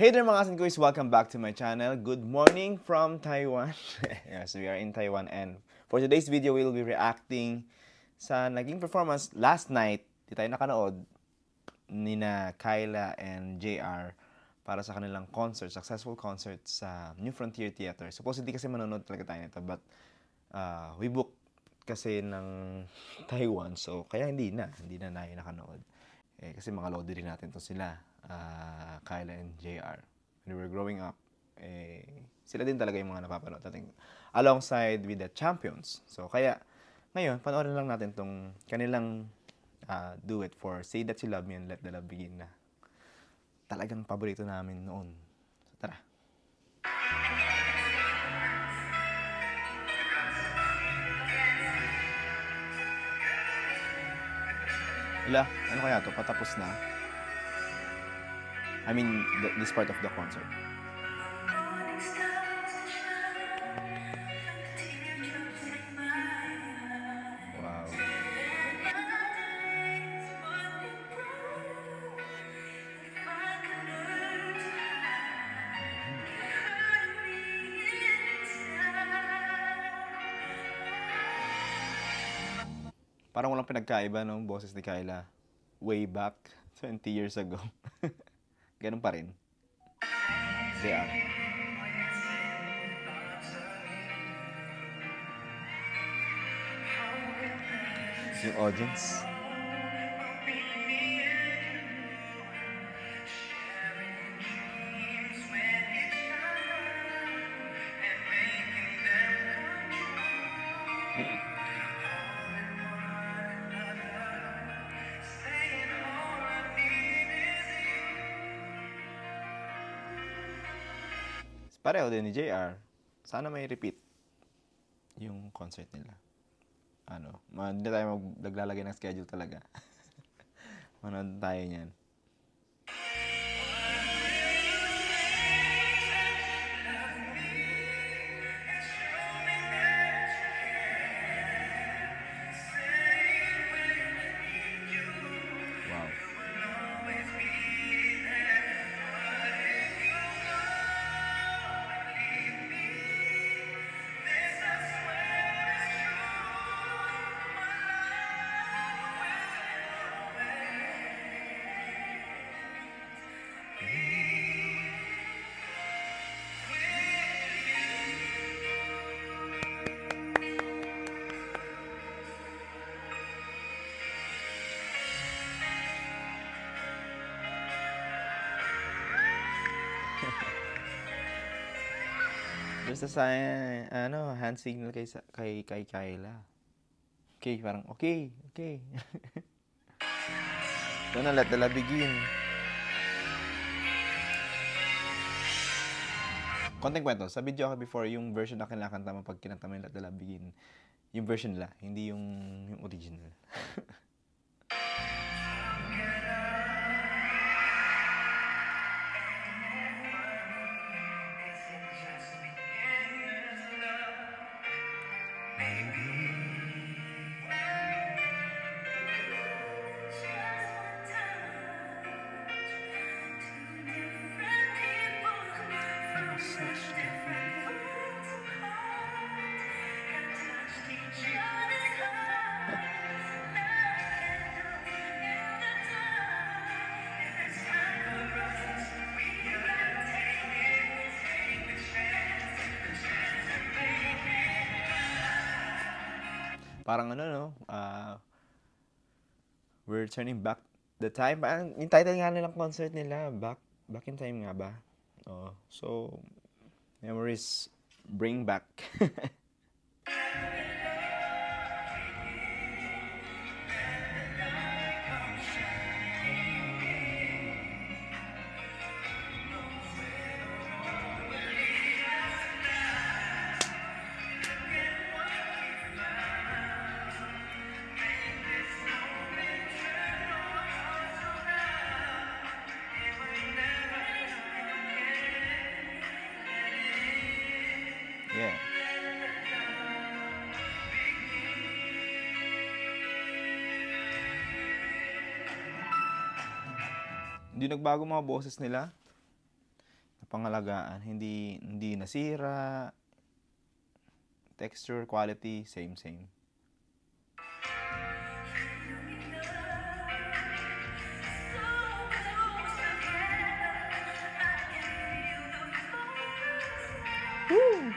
Hey there mga Asin-Kuys! Welcome back to my channel. Good morning from Taiwan. Yes, we are in Taiwan and for today's video, we will be reacting sa naging performance last night. Di tayo nakanood ni na Kyla and JR para sa kanilang concert, successful concert sa New Frontier Theater. Supposedly kasi manonood talaga tayo nito but we booked kasi ng Taiwan so kaya hindi na tayo nakanood. Kasi mga load din natin to sila. Kyla and JR. When we were growing up, sila din talaga yung mga napapanood natin alongside with the champions. So, kaya, ngayon, panoorin lang natin tong kanilang duet for Say That You Love Me and Let the Love Begin na talagang paborito namin noon. So, tara. Wala, ano kaya to? Patapos na? I mean, this part of the concert. Wow. Parang walang pinagkaiba ng boses ni Kyla way back 20 years ago. Ganun pa rin. JR. Yung audience. Pareho din ni JR. Sana may repeat yung concert nila. Hindi tayo maglalagay ng schedule talaga. Manood tayo niyan. Wow. Basta sa hand signal kay Kyla. Okay, parang okay. Ito na, Let the Love Begin. Konting kwento, sa video ako before, yung version na kinakanta mo pag kinanta mo yung Let the Love Begin, yung version nila, hindi yung original. Parang we're turning back the time. Parang yung title nga nilang concert nila, back in time nga ba? So, memories bring back. Yeah. Hindi nagbago mga boses nila. pangalagaan, hindi nasira, texture, quality, same. Woo!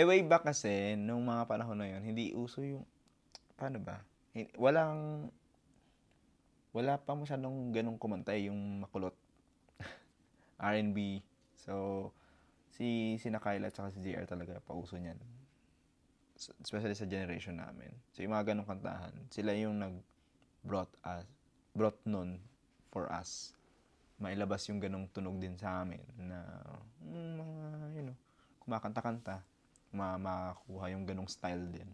Way back kasi, nung mga panahon na yun, hindi uso yung, paano ba? Wala pa masyadong ganong kumantay yung makulot. R&B. So, sina Kyla at saka si JR talaga pauso niyan. Especially sa generation namin. So, yung mga ganong kantahan, sila yung brought nun for us. Mailabas yung ganong tunog din sa amin na mga, kumakanta-kanta. Makakuha yung ganong style din.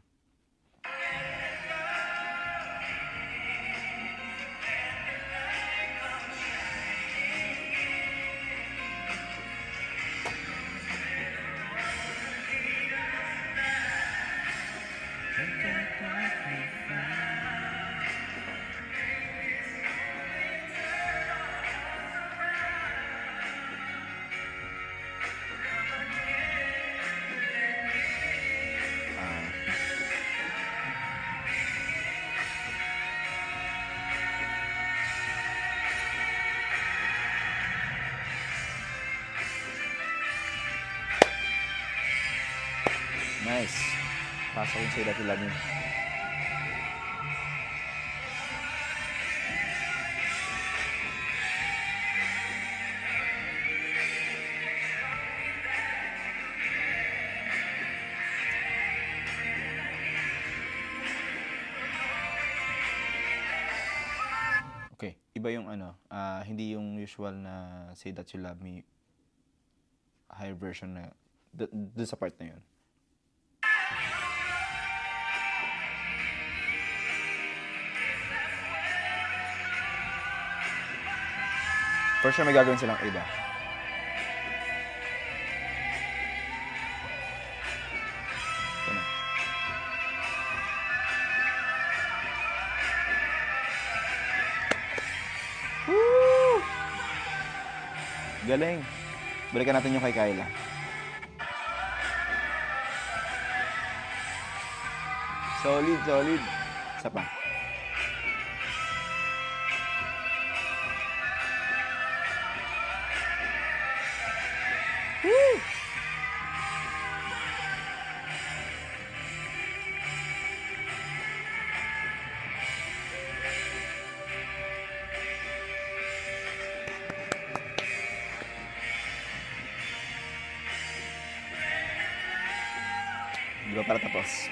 Nice. Pasok yung Say That You Love Me. Okay, iba yung hindi yung usual na Say That You Love Me higher version na doon sa part na yun. For sure may gagawin silang iba. Ito na. Woo! Galing. Balikan natin yung kay Kyla. Solid. Isa pa. Woo! Di ba para tapos?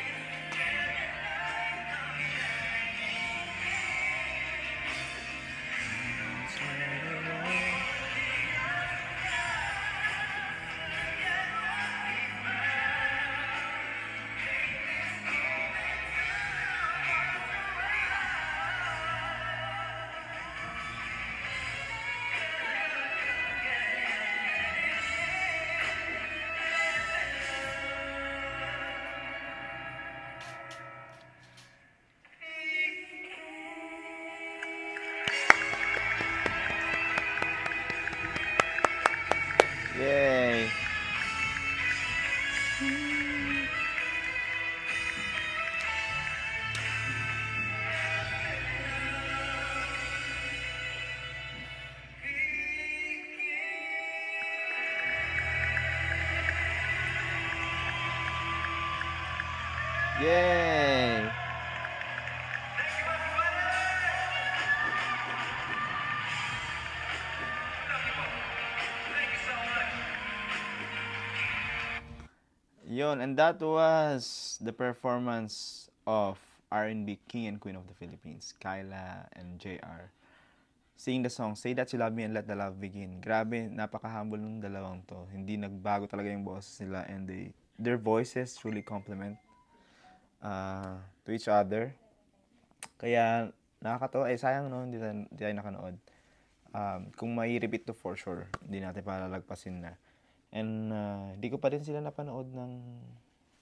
Yay! Yay! Yun, and that was the performance of R&B King and Queen of the Philippines, Kyla and JR. sing the song, Say That You Love Me and Let the Love Begin. Grabe, napaka-humble ng dalawang to. Hindi nagbago talaga yung boses nila and their voices truly complement to each other. Kaya nakakatawa, sayang no, hindi tayo nakanood. Kung may repeat to for sure, hindi natin palalagpasin na. And hindi ko pa din sila napanood ng...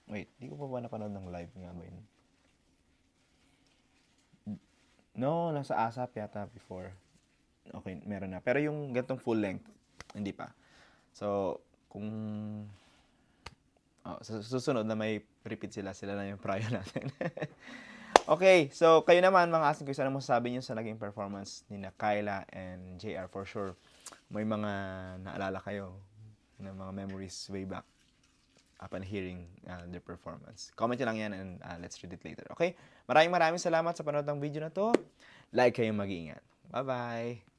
Wait, hindi ko pa ba napanood ng live nga ba yun? No, nasa ASAP yata before. Okay, meron na. Pero yung gantong full length, hindi pa. So, kung sa susunod na may repeat sila na yung prior natin. Okay, so kayo naman mga asin ko, sana mo sasabi niyo sa naging performance ni na Kyla and JR for sure. May mga naalala kayo ng mga memories way back upon hearing their performance. Comment nyo lang yan and let's read it later. Okay? Maraming salamat sa panood ng video na to. Like kayong mag-iingat. Bye-bye!